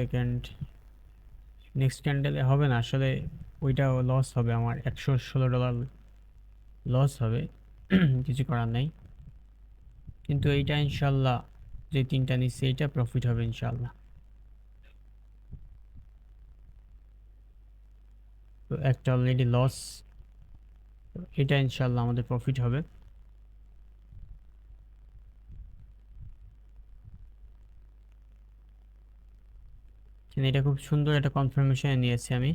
Second next ক্যান্ডেলে হবে না আসলে, ওইটাও লস হবে, আমার $116 লস হবে। কিছু করার নাই, কিন্তু এইটা ইনশাল্লাহ যে তিনটা নিচ্ছে এইটা প্রফিট হবে ইনশাল্লাহ। তো একটা অলরেডি লস, এটা ইনশাল্লাহ আমাদের প্রফিট হবে। এটা খুব সুন্দর একটা কনফার্মেশন নিয়েছি আমি।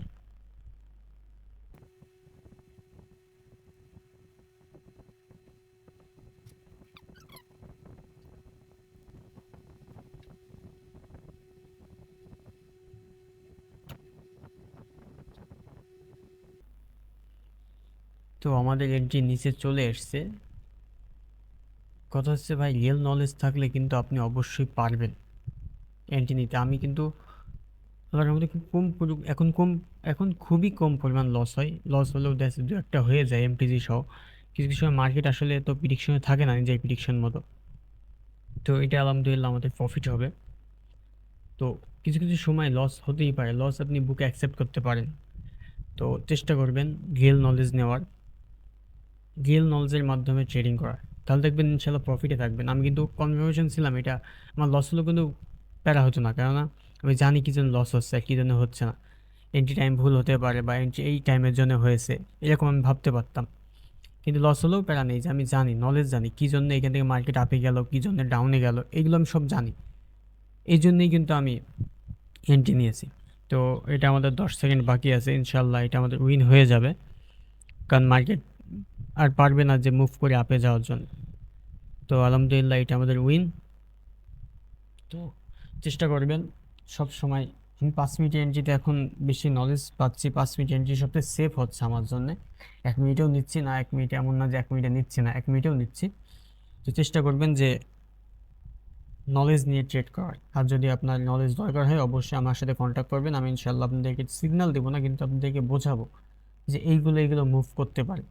তো আমাদের এন্ট্রি নিচে চলে এসছে। কথা হচ্ছে ভাই, রিয়েল নলেজ থাকলে কিন্তু আপনি অবশ্যই পারবেন এন্ট্রি নিতে। আমি কিন্তু আমার মধ্যে খুব এখন খুবই কম পরিমাণ লস হয়, লস হলেও দেখা দু একটা হয়ে যায় এমটিজি সহ। কিছু কিছু সময় মার্কেট আসলে তো প্রিডিকশনে থাকে না নিজের প্রিডিকশন মতো। তো এটা আলহামদুলিল্লাহ আমাদের প্রফিট হবে। তো কিছু কিছু সময় লস হতেই পারে, লস আপনি বুকে অ্যাকসেপ্ট করতে পারেন। তো চেষ্টা করবেন রিয়েল নলেজ নেওয়ার, রিয়েল নলেজের মাধ্যমে ট্রেডিং করার, তাহলে দেখবেন ইনশাল্লাহ প্রফিটে থাকবেন। আমি কিন্তু কনফার্মেশন ছিলাম, এটা আমার লস হলেও কিন্তু প্যারা হতো না, কেননা আমি জানি কী জন্য লস হচ্ছে আর কী জন্য হচ্ছে না। এন্ট্রি টাইম ভুল হতে পারে বা এন্ট্রি এই টাইমের জন্য হয়েছে, এরকম আমি ভাবতে পারতাম। কিন্তু লস হলেও প্যারা নেই, যে আমি জানি, নলেজ জানি কী জন্য এখান থেকে মার্কেট আপে গেল, কী জন্য ডাউনে গেল, এগুলো আমি সব জানি। এই জন্যই কিন্তু আমি এন্ট্রি নিয়েছি। তো এটা আমাদের 10 সেকেন্ড বাকি আছে, ইনশাল্লাহ এটা আমাদের উইন হয়ে যাবে, কারণ মার্কেট আর পারবে না যে মুভ করে আপে যাওয়ার জন্য। তো আলহামদুলিল্লাহ এটা আমাদের উইন। তো চেষ্টা করবেন সব সময়। আমি 5 মিনিট এন্ট্রিতে এখন বেশি নলেজ পাচ্ছি, 5 মিনিট এন্ট্রি সবথেকে সেফ হচ্ছে আমার জন্য। 1 মিনিটেও নিচ্ছি না, 1 মিনিটে এমন না যে 1 মিনিটে নিচ্ছি না, 1 মিনিটেও নিচ্ছি। তো চেষ্টা করবেন যে নলেজ নিয়ে ট্রেড করার। আর যদি আপনার নলেজ দরকার হয় অবশ্যই আমার সাথে কন্ট্যাক্ট করবেন, আমি ইনশাল্লাহ আপনাদেরকে সিগন্যাল দেবো না, কিন্তু আপনাদেরকে বোঝাবো যে এইগুলো মুভ করতে পারে।